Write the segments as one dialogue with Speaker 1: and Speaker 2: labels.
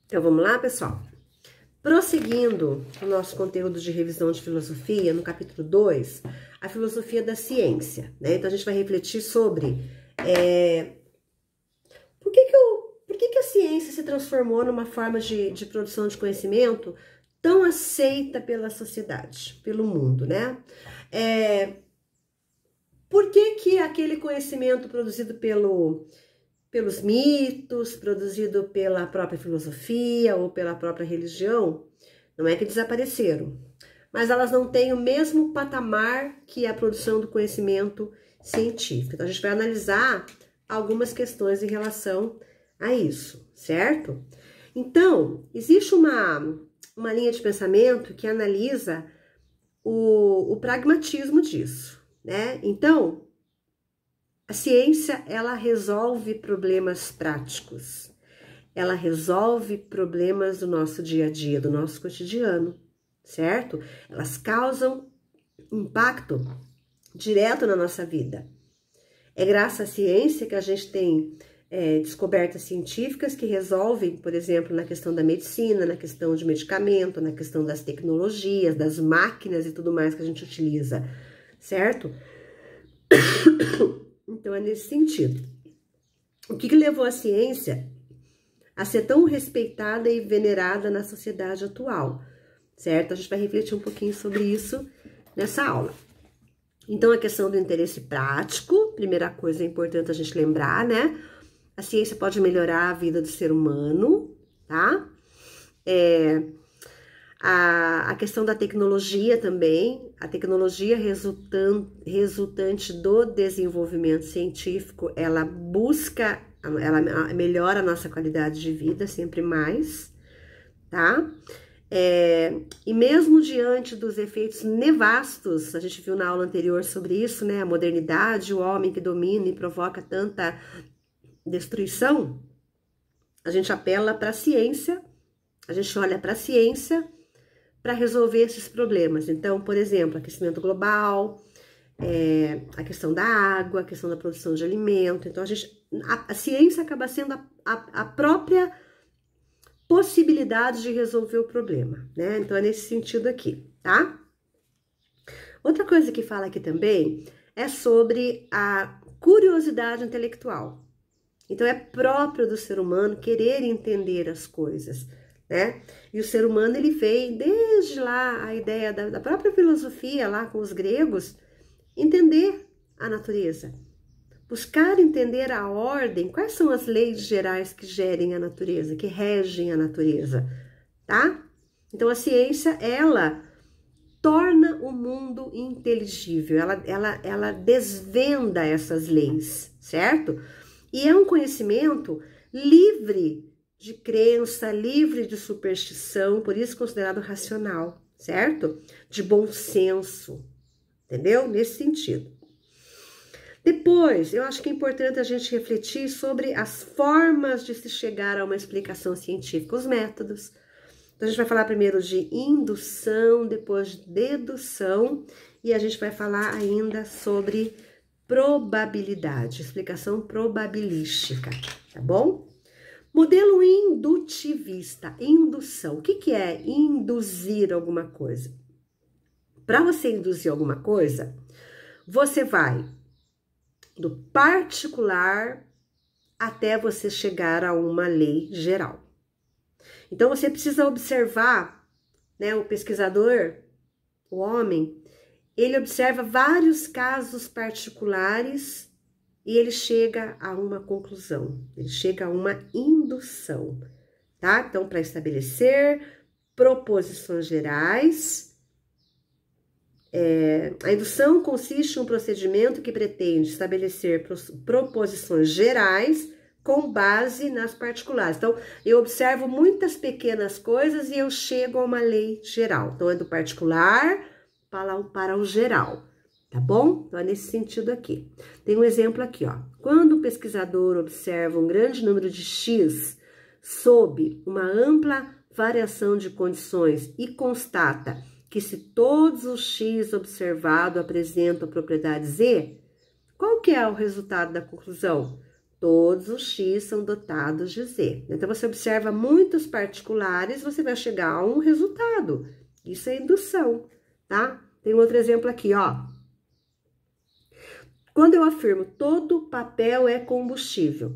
Speaker 1: Então, vamos lá, pessoal? Prosseguindo o nosso conteúdo de revisão de filosofia, no capítulo 2, a filosofia da ciência, né? Então, a gente vai refletir sobre por que a ciência se transformou numa forma de produção de conhecimento tão aceita pela sociedade, pelo mundo, né? Por que aquele conhecimento produzido pelos mitos, produzido pela própria filosofia ou pela própria religião, não é que desapareceram, mas elas não têm o mesmo patamar que a produção do conhecimento científico. Então, a gente vai analisar algumas questões em relação a isso, certo? Então, existe uma linha de pensamento que analisa o pragmatismo disso, né? Então, a ciência, ela resolve problemas práticos. Ela resolve problemas do nosso dia a dia, do nosso cotidiano, certo? Elas causam impacto direto na nossa vida. É graças à ciência que a gente tem descobertas científicas que resolvem, por exemplo, na questão da medicina, na questão de medicamento, na questão das tecnologias, das máquinas e tudo mais que a gente utiliza, certo? Então, é nesse sentido. O que levou a ciência a ser tão respeitada e venerada na sociedade atual, certo? A gente vai refletir um pouquinho sobre isso nessa aula. Então, a questão do interesse prático, primeira coisa importante a gente lembrar, né? A ciência pode melhorar a vida do ser humano, tá? A questão da tecnologia também, a tecnologia resultante do desenvolvimento científico, ela melhora a nossa qualidade de vida sempre mais, tá? E mesmo diante dos efeitos nefastos, a gente viu na aula anterior sobre isso, né? A modernidade, o homem que domina e provoca tanta destruição, a gente apela para a ciência, a gente olha para a ciência para resolver esses problemas. Então, por exemplo, aquecimento global, a questão da água, a questão da produção de alimento. Então, a ciência acaba sendo a própria possibilidade de resolver o problema, né? Então, é nesse sentido aqui, tá? Outra coisa que fala aqui também é sobre a curiosidade intelectual. Então, é próprio do ser humano querer entender as coisas, né? E o ser humano, ele veio desde lá, a ideia da própria filosofia, lá com os gregos, entender a natureza. Buscar entender a ordem, quais são as leis gerais que gerem a natureza, que regem a natureza, tá? Então, a ciência, ela torna o mundo inteligível, ela desvenda essas leis, certo? E é um conhecimento livre de crença, livre de superstição, por isso considerado racional, certo? De bom senso, entendeu? Nesse sentido. Depois, eu acho que é importante a gente refletir sobre as formas de se chegar a uma explicação científica, os métodos. Então, a gente vai falar primeiro de indução, depois de dedução, e a gente vai falar ainda sobre probabilidade, explicação probabilística, tá bom? Modelo indutivista, indução. O que é induzir alguma coisa? Para você induzir alguma coisa, você vai do particular até você chegar a uma lei geral. Então, você precisa observar, né, o pesquisador, o homem, ele observa vários casos particulares e ele chega a uma conclusão, ele chega a uma indução, tá? Então, para estabelecer proposições gerais, a indução consiste em um procedimento que pretende estabelecer proposições gerais com base nas particulares. Então, eu observo muitas pequenas coisas e eu chego a uma lei geral. Então, é do particular para o geral, tá bom? Então, é nesse sentido aqui. Tem um exemplo aqui, ó. Quando o pesquisador observa um grande número de X sob uma ampla variação de condições e constata que se todos os X observado apresentam propriedades Z, qual que é o resultado da conclusão? Todos os X são dotados de Z. Então, você observa muitos particulares, você vai chegar a um resultado. Isso é indução, tá? Tem outro exemplo aqui, ó. Quando eu afirmo todo papel é combustível.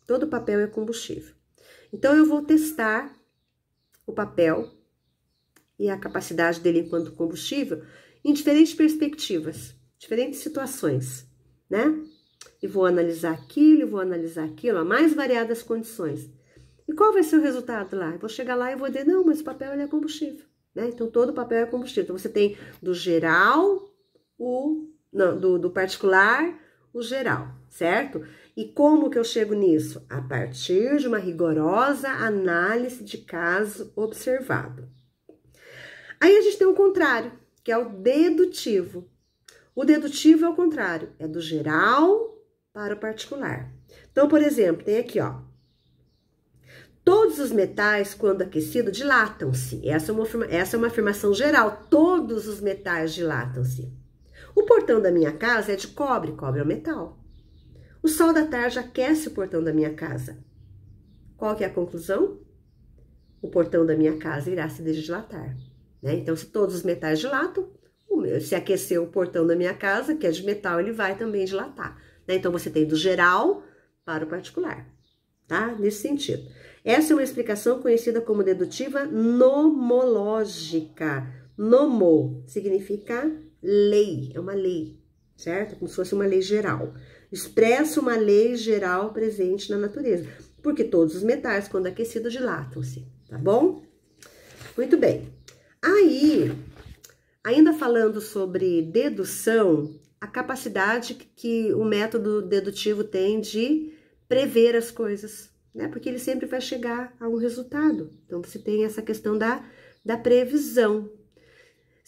Speaker 1: Todo papel é combustível. Então, eu vou testar o papel e a capacidade dele enquanto combustível em diferentes perspectivas, diferentes situações, né? E vou analisar aquilo, a mais variadas condições. E qual vai ser o resultado lá? Eu vou chegar lá e vou dizer, não, mas o papel ele é combustível, né? Então, todo papel é combustível. Então, você tem do geral, do particular, o geral, certo? E como que eu chego nisso? A partir de uma rigorosa análise de caso observado. Aí, a gente tem o contrário, que é o dedutivo. O dedutivo é o contrário, é do geral para o particular. Então, por exemplo, tem aqui, ó. Todos os metais, quando aquecidos, dilatam-se. Essa é uma afirmação geral. Todos os metais dilatam-se. O portão da minha casa é de cobre. Cobre é um metal. O sol da tarde aquece o portão da minha casa. Qual que é a conclusão? O portão da minha casa irá se dilatar, né? Então, se todos os metais dilatam, se aquecer o portão da minha casa, que é de metal, ele vai também dilatar, né? Então, você tem do geral para o particular, tá? Nesse sentido. Essa é uma explicação conhecida como dedutiva nomológica. Nomo significa lei, é uma lei, certo? Como se fosse uma lei geral. Expressa uma lei geral presente na natureza, porque todos os metais, quando aquecidos, dilatam-se, tá bom? Muito bem. Aí, ainda falando sobre dedução, a capacidade que o método dedutivo tem de prever as coisas, né? Porque ele sempre vai chegar a um resultado. Então, você tem essa questão da previsão.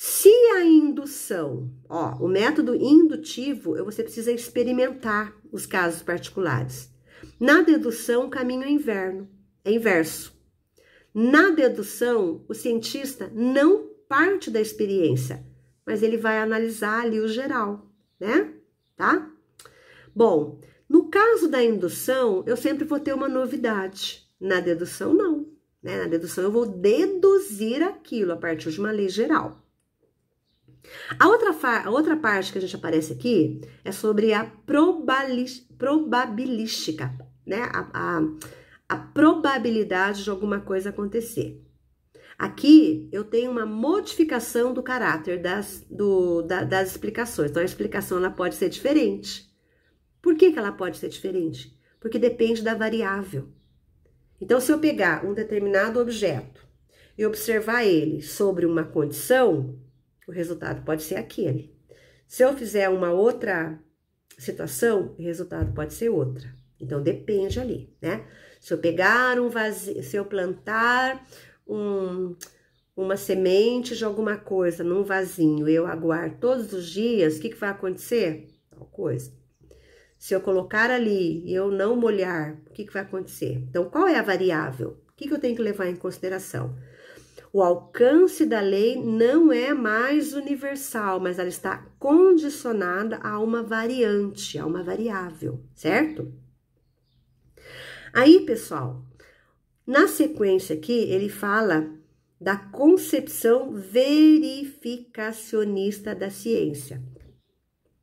Speaker 1: Se a indução, ó, o método indutivo, você precisa experimentar os casos particulares. Na dedução, o caminho é inverso. Na dedução, o cientista não parte da experiência, mas ele vai analisar ali o geral, né? Tá? Bom, no caso da indução, eu sempre vou ter uma novidade. Na dedução, não, né? Na dedução, eu vou deduzir aquilo a partir de uma lei geral. A outra parte que a gente aparece aqui é sobre a probabilística, né? A probabilidade de alguma coisa acontecer. Aqui eu tenho uma modificação do caráter das explicações. Então, a explicação ela pode ser diferente. Por que ela pode ser diferente? Porque depende da variável. Então, se eu pegar um determinado objeto e observar ele sobre uma condição, o resultado pode ser aquele. Se eu fizer uma outra situação, o resultado pode ser outra. Então, depende ali, né? Se eu pegar um vasinho, se eu plantar uma semente de alguma coisa num vasinho, eu aguar todos os dias, o que vai acontecer? Tal coisa. Se eu colocar ali e eu não molhar, o que vai acontecer? Então, qual é a variável? O que eu tenho que levar em consideração? O alcance da lei não é mais universal, mas ela está condicionada a uma variante, a uma variável, certo? Aí, pessoal, na sequência aqui, ele fala da concepção verificacionista da ciência.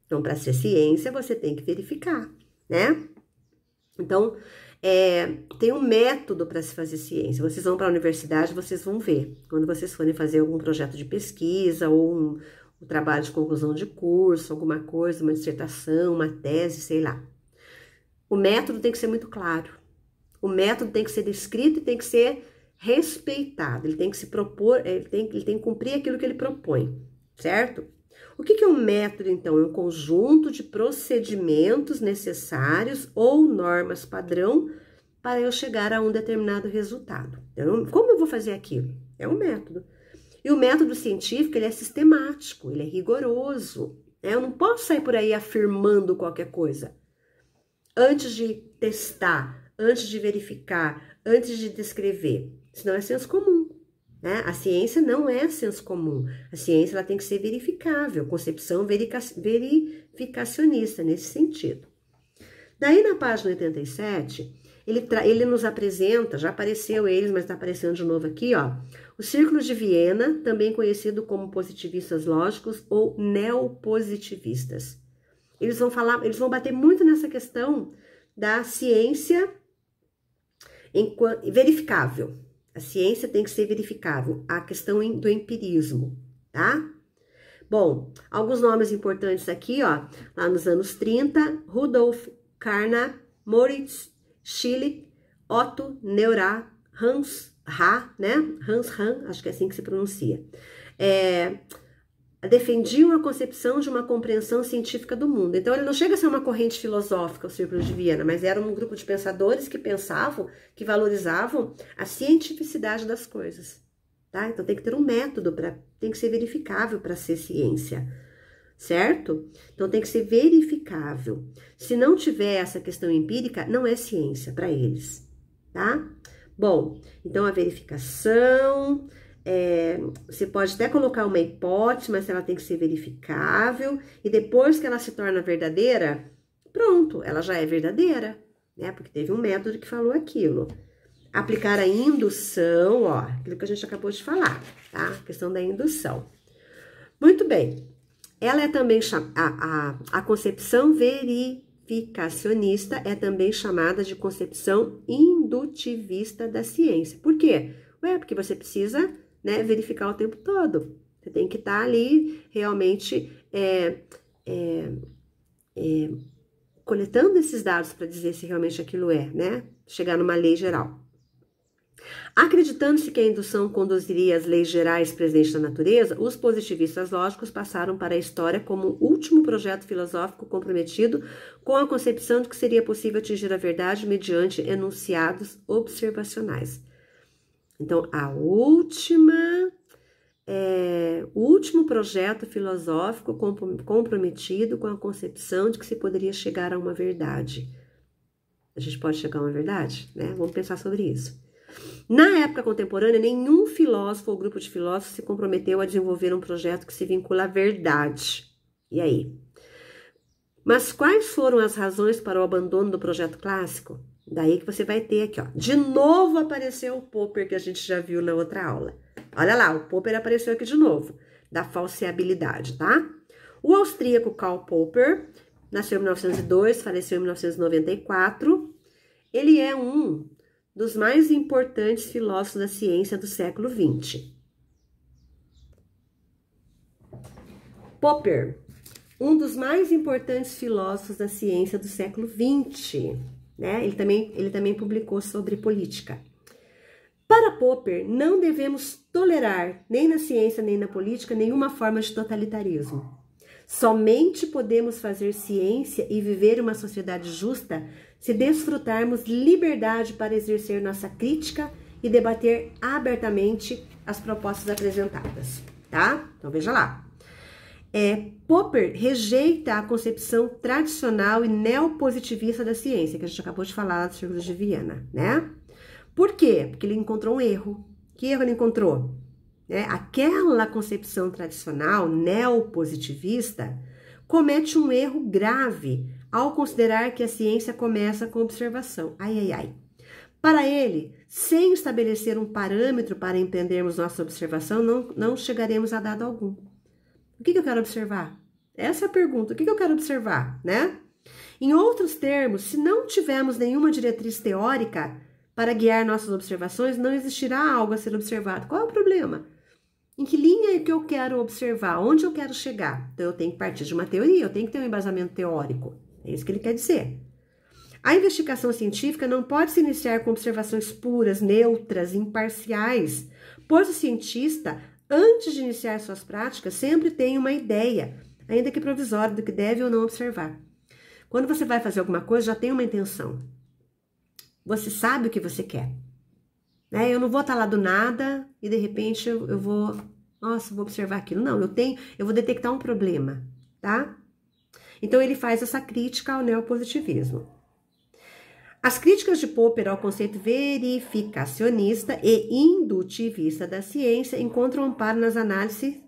Speaker 1: Então, para ser ciência, você tem que verificar, né? Então, tem um método para se fazer ciência. Vocês vão para a universidade, vocês vão ver. Quando vocês forem fazer algum projeto de pesquisa ou um trabalho de conclusão de curso, alguma coisa, uma dissertação, uma tese, sei lá. O método tem que ser muito claro. O método tem que ser descrito e tem que ser respeitado. Ele tem que se propor, ele tem que cumprir aquilo que ele propõe, certo? O que é um método, então? É um conjunto de procedimentos necessários ou normas padrão para eu chegar a um determinado resultado. Então, como eu vou fazer aquilo? É um método. E o método científico, ele é sistemático, ele é rigoroso, né? Eu não posso sair por aí afirmando qualquer coisa. Antes de testar, antes de verificar, antes de descrever. Senão é senso comum, né? A ciência não é senso comum. A ciência ela tem que ser verificável, concepção verificacionista nesse sentido. Daí, na página 87, ele nos apresenta, já apareceu eles, mas está aparecendo de novo aqui, ó, o Círculo de Viena, também conhecido como positivistas lógicos ou neopositivistas. Eles vão bater muito nessa questão da ciência verificável. A ciência tem que ser verificável, a questão do empirismo, tá? Bom, alguns nomes importantes aqui, ó, lá nos anos 30, Rudolf Carnap, Moritz Schlick, Otto Neurath, Hans Hahn, acho que é assim que se pronuncia, defendiam a concepção de uma compreensão científica do mundo. Então, ele não chega a ser uma corrente filosófica, o Círculo de Viena, mas era um grupo de pensadores que pensavam, que valorizavam a cientificidade das coisas, tá? Então, tem que ter um método, tem que ser verificável para ser ciência, certo? Então, tem que ser verificável. Se não tiver essa questão empírica, não é ciência para eles, tá? Bom, então, a verificação... você pode até colocar uma hipótese, mas ela tem que ser verificável, e depois que ela se torna verdadeira, pronto, ela já é verdadeira, né? Porque teve um método que falou aquilo. Aplicar a indução, ó, aquilo que a gente acabou de falar, tá? A questão da indução. Muito bem. Ela é também a concepção verificacionista é também chamada de concepção indutivista da ciência. Por quê? Porque você precisa, né, verificar o tempo todo. Você tem que estar ali realmente coletando esses dados para dizer se realmente aquilo né? Chegar numa lei geral. Acreditando-se que a indução conduziria às leis gerais presentes na natureza, os positivistas lógicos passaram para a história como o último projeto filosófico comprometido com a concepção de que seria possível atingir a verdade mediante enunciados observacionais. Então, o último projeto filosófico comprometido com a concepção de que se poderia chegar a uma verdade. A gente pode chegar a uma verdade, né? Vamos pensar sobre isso. Na época contemporânea, nenhum filósofo ou grupo de filósofos se comprometeu a desenvolver um projeto que se vincula à verdade. E aí? Mas quais foram as razões para o abandono do projeto clássico? Daí que você vai ter aqui, ó. De novo apareceu o Popper, que a gente já viu na outra aula. Olha lá, o Popper apareceu aqui de novo, da falseabilidade, tá? O austríaco Karl Popper nasceu em 1902, faleceu em 1994. Ele é um dos mais importantes filósofos da ciência do século XX. Popper, um dos mais importantes filósofos da ciência do século XX. Né? Ele também publicou sobre política. Para Popper, não devemos tolerar, nem na ciência nem na política, nenhuma forma de totalitarismo. Somente podemos fazer ciência e viver uma sociedade justa se desfrutarmos liberdade para exercer nossa crítica e debater abertamente as propostas apresentadas, tá? Então, veja lá. Popper rejeita a concepção tradicional e neopositivista da ciência, que a gente acabou de falar do Círculo de Viena, né? Por quê? Porque ele encontrou um erro. Que erro ele encontrou? Aquela concepção tradicional neopositivista comete um erro grave ao considerar que a ciência começa com observação. Para ele, sem estabelecer um parâmetro para entendermos nossa observação, não chegaremos a dado algum. O que eu quero observar? Essa é a pergunta. O que eu quero observar, né? Em outros termos, se não tivermos nenhuma diretriz teórica para guiar nossas observações, não existirá algo a ser observado. Qual é o problema? Em que linha é que eu quero observar? Onde eu quero chegar? Então, eu tenho que partir de uma teoria, eu tenho que ter um embasamento teórico. É isso que ele quer dizer. A investigação científica não pode se iniciar com observações puras, neutras, imparciais, pois o cientista, antes de iniciar suas práticas, sempre tem uma ideia, ainda que provisória, do que deve ou não observar. Quando você vai fazer alguma coisa, já tem uma intenção. Você sabe o que você quer. Eu não vou estar lá do nada e, de repente, eu vou... Nossa, vou observar aquilo. Não, eu vou detectar um problema, tá? Então, ele faz essa crítica ao neopositivismo. As críticas de Popper ao conceito verificacionista e indutivista da ciência encontram amparo nas análises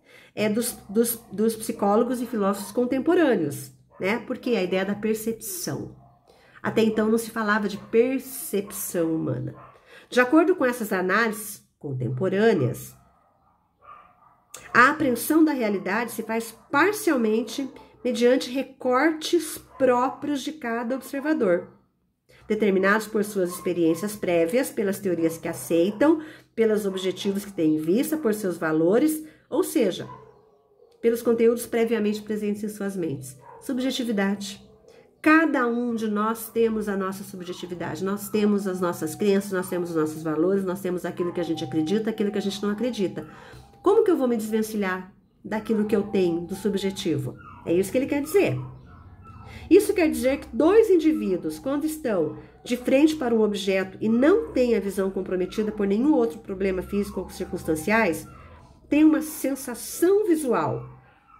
Speaker 1: dos psicólogos e filósofos contemporâneos, né? Porque a ideia da percepção. Até então não se falava de percepção humana. De acordo com essas análises contemporâneas, a apreensão da realidade se faz parcialmente mediante recortes próprios de cada observador, determinados por suas experiências prévias, pelas teorias que aceitam, pelos objetivos que têm em vista, por seus valores, ou seja, pelos conteúdos previamente presentes em suas mentes. Subjetividade. Cada um de nós temos a nossa subjetividade, nós temos as nossas crenças, nós temos os nossos valores, nós temos aquilo que a gente acredita, aquilo que a gente não acredita. Como que eu vou me desvencilhar daquilo que eu tenho, do subjetivo? É isso que ele quer dizer. Isso quer dizer que dois indivíduos, quando estão de frente para um objeto e não têm a visão comprometida por nenhum outro problema físico ou circunstanciais, têm uma sensação visual,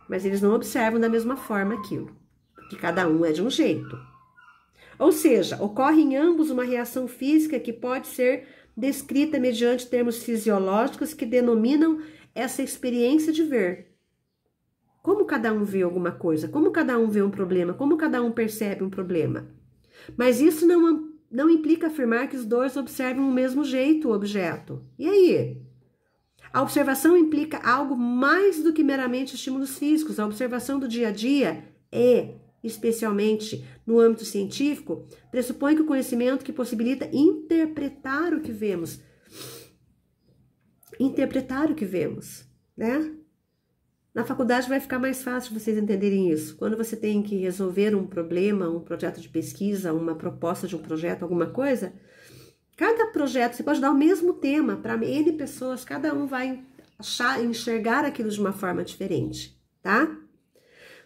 Speaker 1: mas eles não observam da mesma forma aquilo, porque cada um é de um jeito. Ou seja, ocorre em ambos uma reação física que pode ser descrita mediante termos fisiológicos que denominam essa experiência de ver. Como cada um vê alguma coisa, como cada um vê um problema, como cada um percebe um problema. Mas isso não implica afirmar que os dois observem o mesmo jeito o objeto. E aí? A observação implica algo mais do que meramente estímulos físicos. A observação do dia a dia especialmente no âmbito científico, pressupõe que o conhecimento que possibilita interpretar o que vemos. Interpretar o que vemos, né? Na faculdade vai ficar mais fácil vocês entenderem isso. Quando você tem que resolver um problema, um projeto de pesquisa, uma proposta de um projeto, alguma coisa, cada projeto, você pode dar o mesmo tema para N pessoas, cada um vai enxergar aquilo de uma forma diferente, tá?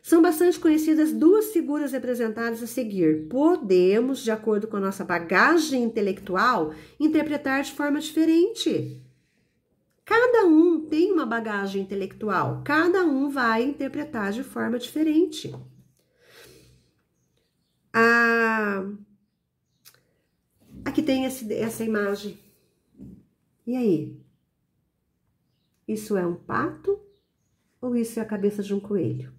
Speaker 1: São bastante conhecidas duas figuras representadas a seguir. Podemos, de acordo com a nossa bagagem intelectual, interpretar de forma diferente. Cada um tem uma bagagem intelectual, cada um vai interpretar de forma diferente. Aqui tem essa imagem. E aí? Isso é um pato ou isso é a cabeça de um coelho?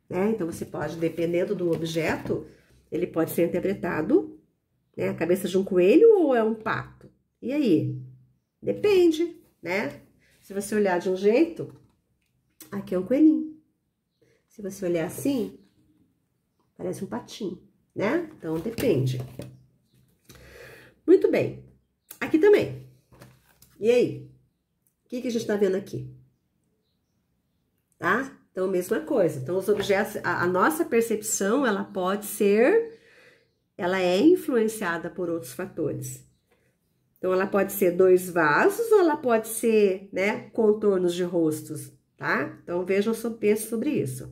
Speaker 1: Então, você pode, dependendo do objeto, ele pode ser interpretado, né? A cabeça de um coelho ou é um pato? E aí? Depende, né? Se você olhar de um jeito, aqui é um coelhinho. Se você olhar assim, parece um patinho, né? Então, depende. Muito bem. Aqui também. E aí? O que a gente tá vendo aqui? Tá? Então, mesma coisa. Então, os objetos, a nossa percepção, ela é influenciada por outros fatores. Então, ela pode ser dois vasos ou ela pode ser, né, contornos de rostos, tá? Então, vejam, pensem sobre isso.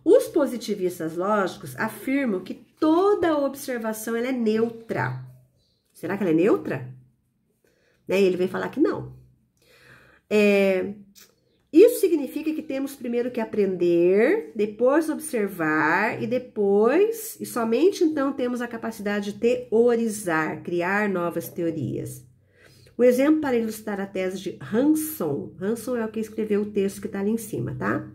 Speaker 1: Os positivistas lógicos afirmam que toda observação ela é neutra. Será que ela é neutra? Né? Ele vem falar que não. Isso significa que temos primeiro que aprender, depois observar e somente então temos a capacidade de teorizar, criar novas teorias. Um exemplo para ilustrar a tese de Hanson é o que escreveu o texto que está ali em cima, tá?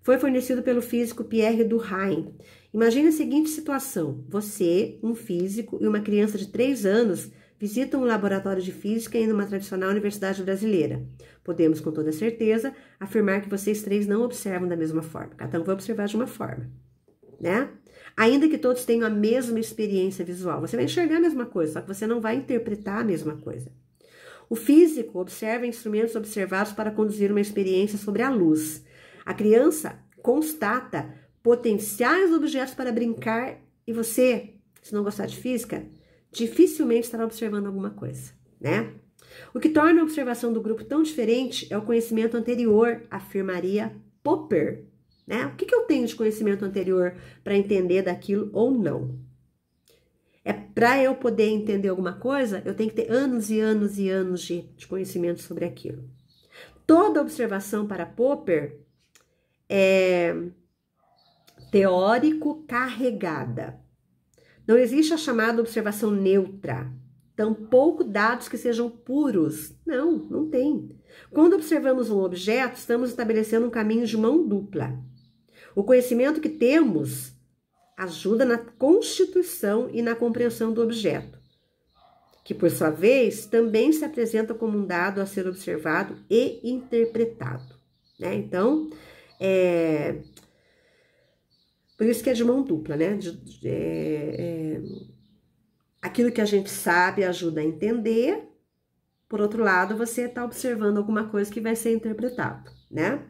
Speaker 1: Foi fornecido pelo físico Pierre Durkheim. Imagine a seguinte situação: você, um físico e uma criança de 3 anos visitam um laboratório de física em uma tradicional universidade brasileira. Podemos, com toda certeza, afirmar que vocês 3 não observam da mesma forma. Cada um vai observar de uma forma, né? Ainda que todos tenham a mesma experiência visual. Você vai enxergar a mesma coisa, só que você não vai interpretar a mesma coisa. O físico observa instrumentos observados para conduzir uma experiência sobre a luz. A criança constata potenciais objetos para brincar e você, se não gostar de física, dificilmente estará observando alguma coisa, né? O que torna a observação do grupo tão diferente é o conhecimento anterior, afirmaria Popper, né? O que eu tenho de conhecimento anterior para entender daquilo ou não? Para eu poder entender alguma coisa, eu tenho que ter anos e anos e anos de conhecimento sobre aquilo. Toda observação para Popper é teórico carregada. Não existe a chamada observação neutra, tampouco dados que sejam puros. Não tem. Quando observamos um objeto, estamos estabelecendo um caminho de mão dupla. O conhecimento que temos ajuda na constituição e na compreensão do objeto, que por sua vez também se apresenta como um dado a ser observado e interpretado, né? Então, por isso que é de mão dupla, né? Aquilo que a gente sabe ajuda a entender, por outro lado, você está observando alguma coisa que vai ser interpretado, né?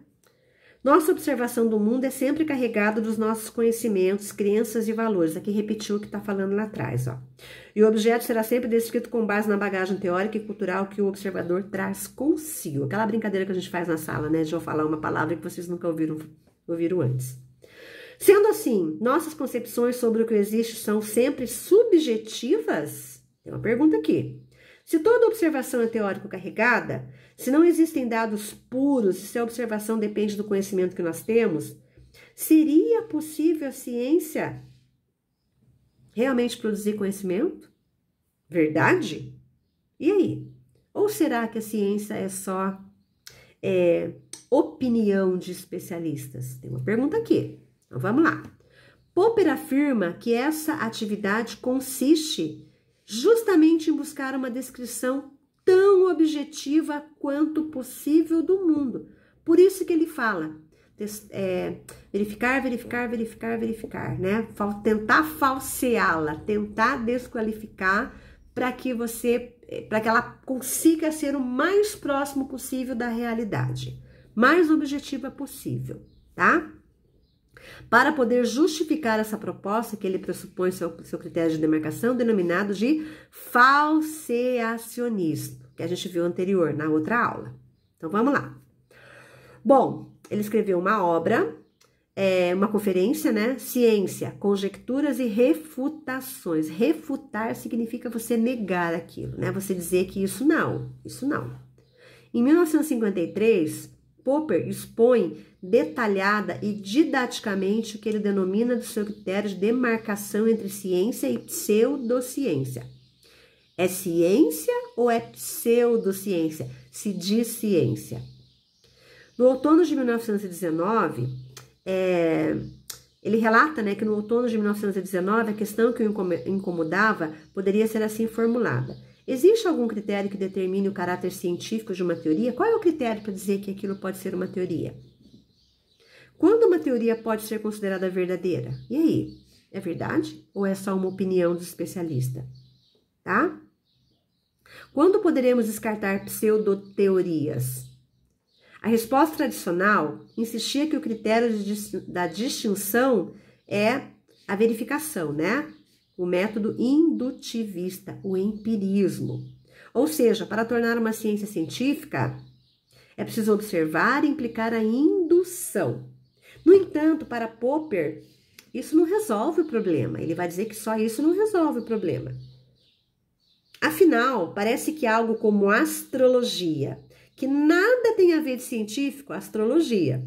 Speaker 1: Nossa observação do mundo é sempre carregada dos nossos conhecimentos, crenças e valores. Aqui repetiu o que está falando lá atrás, ó. E o objeto será sempre descrito com base na bagagem teórica e cultural que o observador traz consigo. Aquela brincadeira que a gente faz na sala, né? De eu falar uma palavra que vocês nunca ouviram antes. Sendo assim, nossas concepções sobre o que existe são sempre subjetivas? Tem uma pergunta aqui. Se toda observação é teórico carregada, se não existem dados puros e se a observação depende do conhecimento que nós temos, seria possível a ciência realmente produzir conhecimento? Verdade? E aí? Ou será que a ciência é só opinião de especialistas? Tem uma pergunta aqui. Então vamos lá. Popper afirma que essa atividade consiste justamente em buscar uma descrição tão objetiva quanto possível do mundo. Por isso que ele fala, verificar, né? Tentar falseá-la, tentar desqualificar para que ela consiga ser o mais próximo possível da realidade, mais objetiva possível, tá? Para poder justificar essa proposta, que ele pressupõe seu critério de demarcação, denominado de falseacionismo, que a gente viu anterior, na outra aula. Então, vamos lá. Bom, ele escreveu uma obra, uma conferência, né? Ciência, conjecturas e refutações. Refutar significa você negar aquilo, né? Você dizer que isso não. Em 1953, Popper expõe detalhada e didaticamente o que ele denomina do seu critério de demarcação entre ciência e pseudociência. É ciência ou é pseudociência? Se diz ciência. No outono de 1919, ele relata, né, que no outono de 1919 a questão que o incomodava poderia ser assim formulada. Existe algum critério que determine o caráter científico de uma teoria? Qual é o critério para dizer que aquilo pode ser uma teoria? Quando uma teoria pode ser considerada verdadeira? E aí? É verdade? Ou é só uma opinião do especialista? Tá? Quando poderemos descartar pseudoteorias? A resposta tradicional insistia que o critério da distinção é a verificação, né? O método indutivista, o empirismo. Ou seja, para tornar uma ciência científica, é preciso observar e implicar a indução. No entanto, para Popper, isso não resolve o problema. Ele vai dizer que só isso não resolve o problema. Afinal, parece que algo como astrologia, que nada tem a ver de científico, astrologia,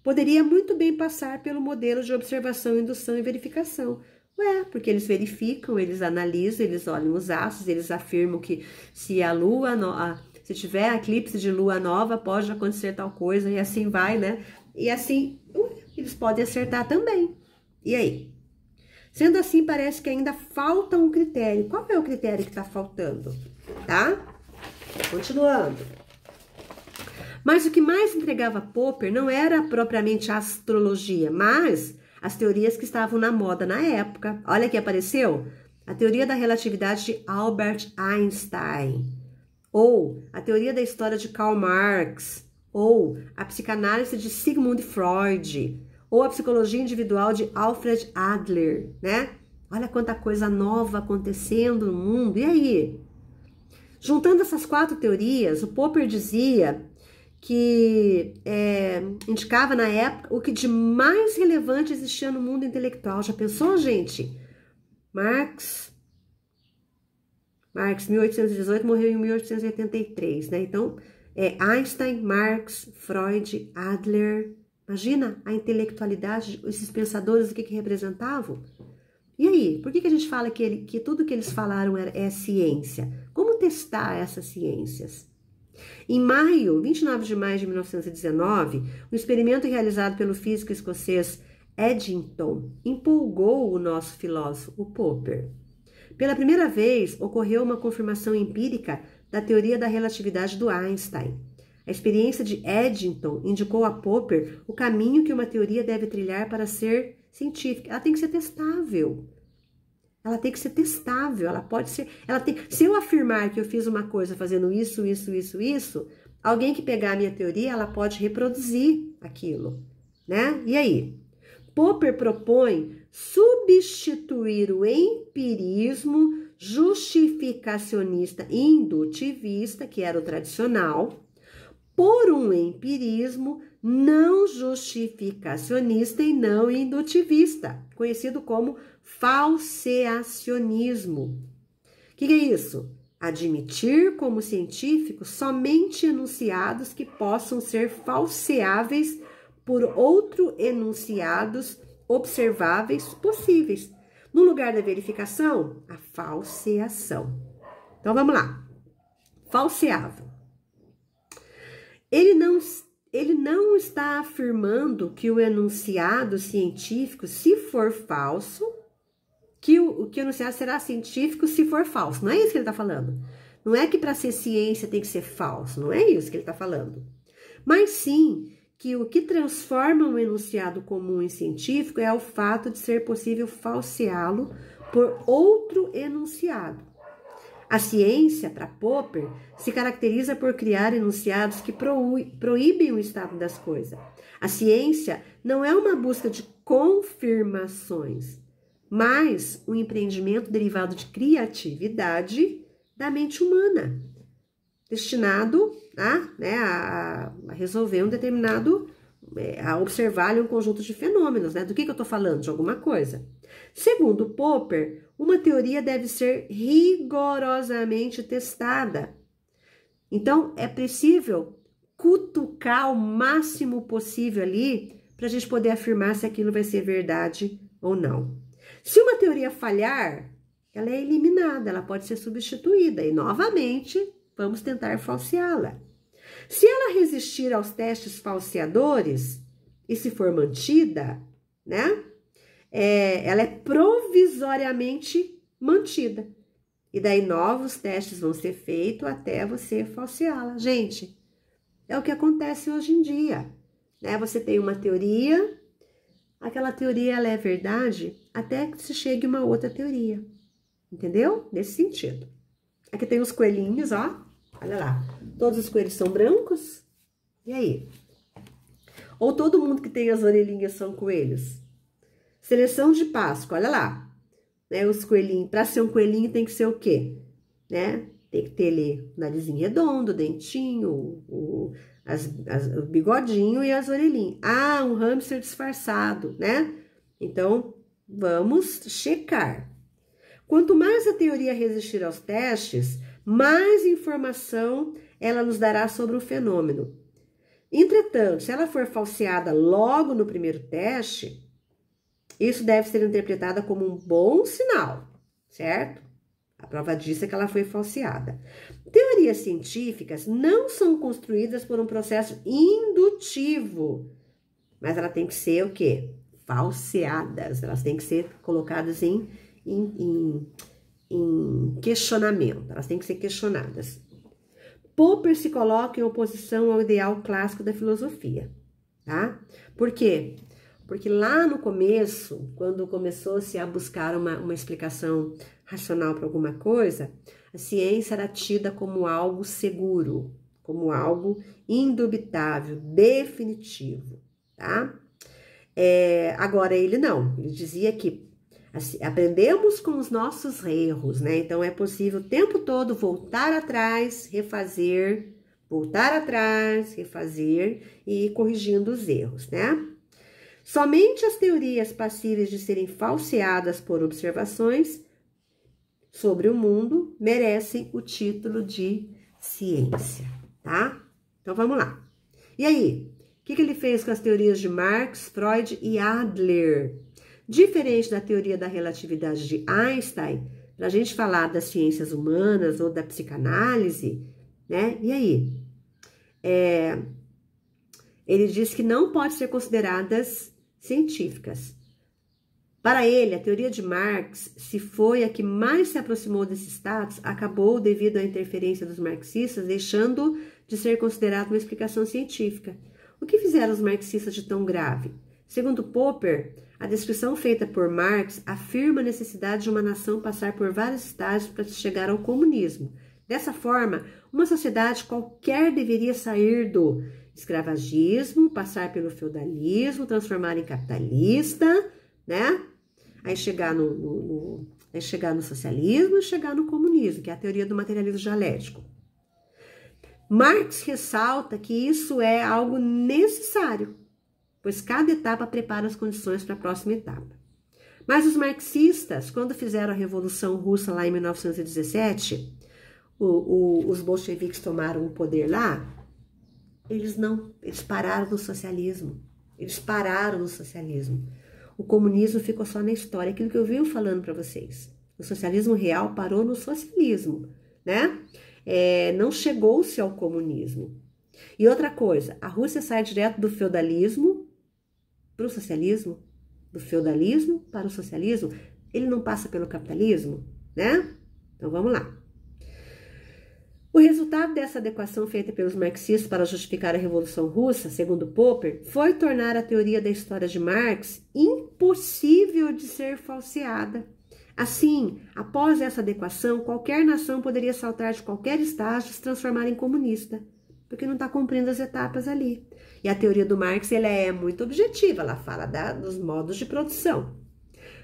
Speaker 1: poderia muito bem passar pelo modelo de observação, indução e verificação. Porque eles verificam, eles analisam, eles olham os astros, eles afirmam que se se tiver eclipse de lua nova, pode acontecer tal coisa, e assim vai, né? E assim, eles podem acertar também. E aí? Sendo assim, parece que ainda falta um critério. Qual é o critério que está faltando? Tá? Continuando. Mas o que mais intrigava Popper não era propriamente a astrologia, mas as teorias que estavam na moda na época. Olha que apareceu a teoria da relatividade de Albert Einstein, ou a teoria da história de Karl Marx, ou a psicanálise de Sigmund Freud, ou a psicologia individual de Alfred Adler, né? Olha quanta coisa nova acontecendo no mundo. E aí? Juntando essas 4 teorias, o Popper dizia que indicava na época o que de mais relevante existia no mundo intelectual. Já pensou, gente? Marx 1818, morreu em 1883, né? Então, Einstein, Marx, Freud, Adler. Imagina a intelectualidade, esses pensadores, o que representavam? E aí, por que a gente fala que tudo que eles falaram é ciência? Como testar essas ciências? Em 29 de maio de 1919, um experimento realizado pelo físico escocês Eddington empolgou o nosso filósofo, o Popper. Pela primeira vez, ocorreu uma confirmação empírica da teoria da relatividade do Einstein. A experiência de Eddington indicou a Popper o caminho que uma teoria deve trilhar para ser científica. Ela tem que ser testável. Ela tem que ser testável. Ela pode ser. Se eu afirmar que eu fiz uma coisa fazendo isso, alguém que pegar a minha teoria, ela pode reproduzir aquilo, né? E aí? Popper propõe substituir o empirismo justificacionista e indutivista, que era o tradicional, por um empirismo não justificacionista e não indutivista, conhecido como falseacionismo. O que é isso? Admitir como científico somente enunciados que possam ser falseáveis por outros enunciados observáveis possíveis. No lugar da verificação, a falseação. Então, vamos lá. Falseável. Ele não está afirmando que o enunciado científico, se for falso, que o enunciado será científico se for falso. Não é isso que ele está falando. Não é que para ser ciência tem que ser falso. Não é isso que ele está falando. Mas sim que o que transforma um enunciado comum em científico é o fato de ser possível falseá-lo por outro enunciado. A ciência, para Popper, se caracteriza por criar enunciados que proíbem o estado das coisas. A ciência não é uma busca de confirmações, mas um empreendimento derivado de criatividade da mente humana, destinado a resolver um determinado, a observar um conjunto de fenômenos, né? Do que eu estou falando? De alguma coisa. Segundo Popper, uma teoria deve ser rigorosamente testada. Então, é possível cutucar o máximo possível ali para a gente poder afirmar se aquilo vai ser verdade ou não. Se uma teoria falhar, ela é eliminada, ela pode ser substituída e, novamente, vamos tentar falseá-la. Se ela resistir aos testes falseadores e se for mantida, né? Ela é provisoriamente mantida. E daí novos testes vão ser feitos até você falseá-la. Gente, é o que acontece hoje em dia, né? Você tem uma teoria, aquela teoria ela é verdade até que se chegue uma outra teoria. Entendeu? Nesse sentido. Aqui tem os coelhinhos, ó. Olha lá. Todos os coelhos são brancos. E aí? Ou todo mundo que tem as orelhinhas são coelhos? Seleção de Páscoa, olha lá. Né, os coelhinhos, para ser um coelhinho tem que ser o quê? Né? Tem que ter ali o narizinho redondo, dentinho, o bigodinho e as orelhinhas. Ah, um hamster disfarçado, né? Então, vamos checar. Quanto mais a teoria resistir aos testes, mais informação ela nos dará sobre o fenômeno. Entretanto, se ela for falseada logo no primeiro teste, isso deve ser interpretada como um bom sinal, certo? A prova disso é que ela foi falseada. Teorias científicas não são construídas por um processo indutivo, mas ela tem que ser o quê? Falseadas, elas têm que ser colocadas em questionamento, elas têm que ser questionadas. Popper se coloca em oposição ao ideal clássico da filosofia, tá? Por quê? Porque lá no começo, quando começou-se a buscar uma explicação racional para alguma coisa, a ciência era tida como algo seguro, como algo indubitável, definitivo, tá? Agora ele não, ele dizia que assim, aprendemos com os nossos erros, né? Então é possível o tempo todo voltar atrás, refazer e ir corrigindo os erros, né? Somente as teorias passíveis de serem falseadas por observações sobre o mundo merecem o título de ciência, tá? Então vamos lá. E aí, o que ele fez com as teorias de Marx, Freud e Adler? Diferente da teoria da relatividade de Einstein, para a gente falar das ciências humanas ou da psicanálise, né? E aí? Ele diz que não pode ser consideradas científicas. Para ele, a teoria de Marx, se foi a que mais se aproximou desse status, acabou, devido à interferência dos marxistas, deixando de ser considerada uma explicação científica. O que fizeram os marxistas de tão grave? Segundo Popper, a descrição feita por Marx afirma a necessidade de uma nação passar por vários estágios para chegar ao comunismo. Dessa forma, uma sociedade qualquer deveria sair do escravagismo, passar pelo feudalismo, transformar em capitalista, né? Aí chegar no socialismo e chegar no comunismo, que é a teoria do materialismo dialético. Marx ressalta que isso é algo necessário, pois cada etapa prepara as condições para a próxima etapa. Mas os marxistas, quando fizeram a Revolução Russa lá em 1917, os bolcheviques tomaram o poder lá, eles pararam no socialismo. Eles pararam no socialismo. O comunismo ficou só na história, aquilo que eu venho falando para vocês. O socialismo real parou no socialismo, né? Não chegou-se ao comunismo. E outra coisa, a Rússia sai direto do feudalismo para o socialismo, do feudalismo para o socialismo. Ele não passa pelo capitalismo, né? Então vamos lá. O resultado dessa adequação feita pelos marxistas para justificar a Revolução Russa, segundo Popper, foi tornar a teoria da história de Marx impossível de ser falseada. Assim, após essa adequação, qualquer nação poderia saltar de qualquer estágio e se transformar em comunista, porque não está cumprindo as etapas ali. E a teoria do Marx ela é muito objetiva, ela fala dos modos de produção.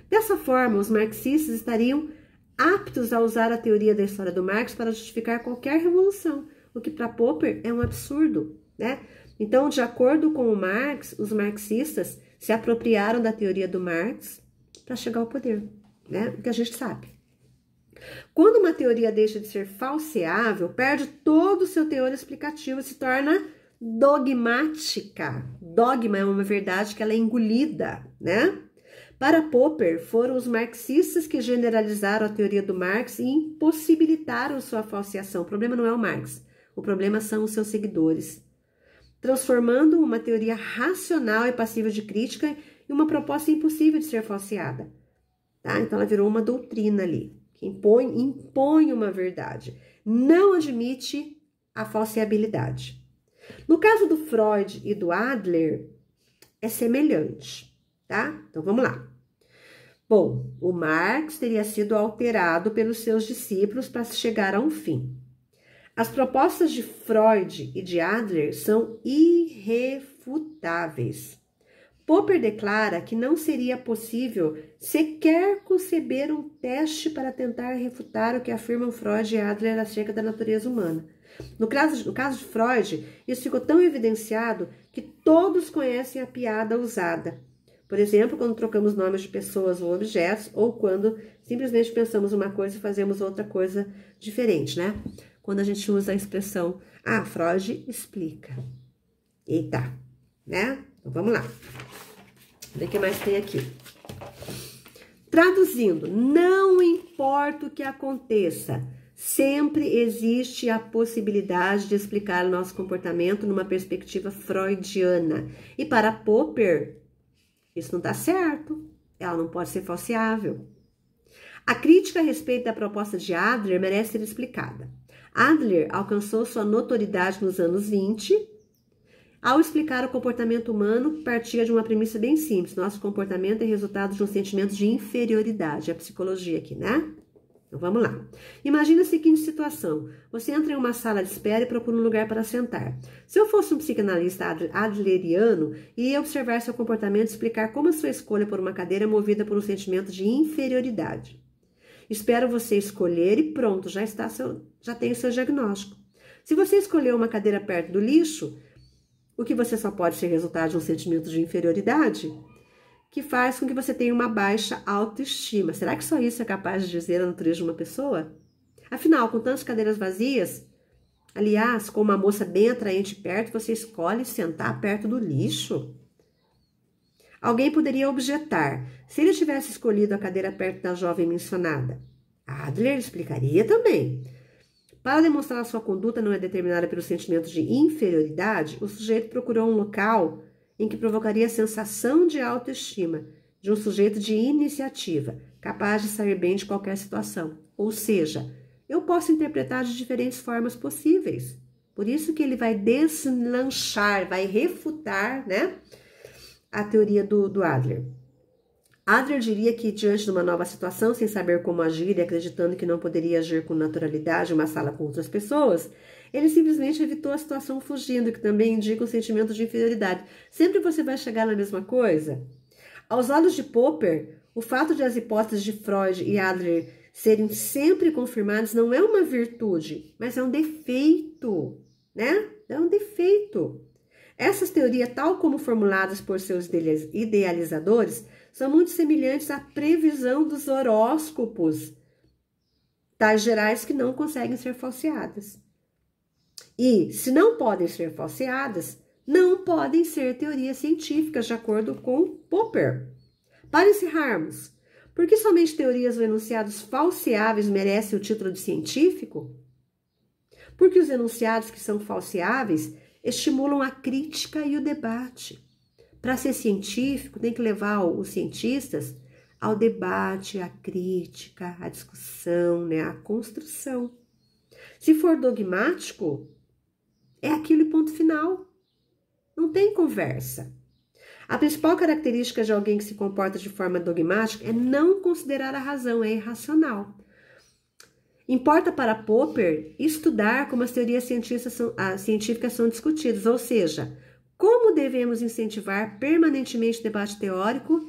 Speaker 1: Dessa forma, os marxistas estariam aptos a usar a teoria da história do Marx para justificar qualquer revolução, o que para Popper é um absurdo, né? Então, de acordo com o Marx, os marxistas se apropriaram da teoria do Marx para chegar ao poder, né? O que a gente sabe. Quando uma teoria deixa de ser falseável, perde todo o seu teor explicativo e se torna dogmática. Dogma é uma verdade que ela é engolida, né? Para Popper, foram os marxistas que generalizaram a teoria do Marx e impossibilitaram sua falseação. O problema não é o Marx, o problema são os seus seguidores, transformando uma teoria racional e passível de crítica em uma proposta impossível de ser falseada. Tá? Então ela virou uma doutrina ali, que impõe uma verdade, não admite a falseabilidade. No caso do Freud e do Adler, é semelhante, tá? Então vamos lá. Bom, o Marx teria sido alterado pelos seus discípulos para chegar a um fim. As propostas de Freud e de Adler são irrefutáveis. Popper declara que não seria possível sequer conceber um teste para tentar refutar o que afirmam Freud e Adler acerca da natureza humana. No caso de Freud, isso ficou tão evidenciado que todos conhecem a piada usada. Por exemplo, quando trocamos nomes de pessoas ou objetos, ou quando simplesmente pensamos uma coisa e fazemos outra coisa diferente, né? Quando a gente usa a expressão, Freud explica. Eita, né? Então vamos lá. Ver o que mais tem aqui. Traduzindo, não importa o que aconteça, sempre existe a possibilidade de explicar o nosso comportamento numa perspectiva freudiana. E para Popper, isso não está certo, ela não pode ser falseável. A crítica a respeito da proposta de Adler merece ser explicada. Adler alcançou sua notoriedade nos anos 20. Ao explicar o comportamento humano, partia de uma premissa bem simples. Nosso comportamento é resultado de um sentimento de inferioridade. É a psicologia aqui, né? Então vamos lá. Imagina a seguinte situação. Você entra em uma sala de espera e procura um lugar para sentar. Se eu fosse um psicanalista adleriano, iria observar seu comportamento e explicar como a sua escolha por uma cadeira é movida por um sentimento de inferioridade. Espero você escolher e pronto, já tem o seu diagnóstico. Se você escolheu uma cadeira perto do lixo, o que você só pode ser resultado de um sentimento de inferioridade, que faz com que você tenha uma baixa autoestima. Será que só isso é capaz de dizer a natureza de uma pessoa? Afinal, com tantas cadeiras vazias, aliás, com uma moça bem atraente perto, você escolhe sentar perto do lixo? Alguém poderia objetar, se ele tivesse escolhido a cadeira perto da jovem mencionada. Adler explicaria também. Para demonstrar a sua conduta não é determinada pelo sentimento de inferioridade, o sujeito procurou um local em que provocaria a sensação de autoestima de um sujeito de iniciativa, capaz de sair bem de qualquer situação. Ou seja, eu posso interpretar de diferentes formas possíveis. Por isso que ele vai deslanchar, vai refutar, né, a teoria do Adler. Adler diria que, diante de uma nova situação, sem saber como agir e acreditando que não poderia agir com naturalidade em uma sala com outras pessoas, ele simplesmente evitou a situação fugindo, que também indica um sentimento de inferioridade. Sempre você vai chegar na mesma coisa. Aos olhos de Popper, o fato de as hipóteses de Freud e Adler serem sempre confirmadas não é uma virtude, mas é um defeito, né? É um defeito. Essas teorias, tal como formuladas por seus idealizadores, são muito semelhantes à previsão dos horóscopos, tais gerais que não conseguem ser falseadas. E, se não podem ser falseadas, não podem ser teorias científicas, de acordo com Popper. Para encerrarmos, por que somente teorias ou enunciados falseáveis merecem o título de científico? Porque os enunciados que são falseáveis estimulam a crítica e o debate. Para ser científico, tem que levar os cientistas ao debate, à crítica, à discussão, né, à construção. Se for dogmático, é aquilo e ponto final. Não tem conversa. A principal característica de alguém que se comporta de forma dogmática é não considerar a razão, é irracional. Importa para Popper estudar como as teorias científicas são discutidas, ou seja, como devemos incentivar permanentemente o debate teórico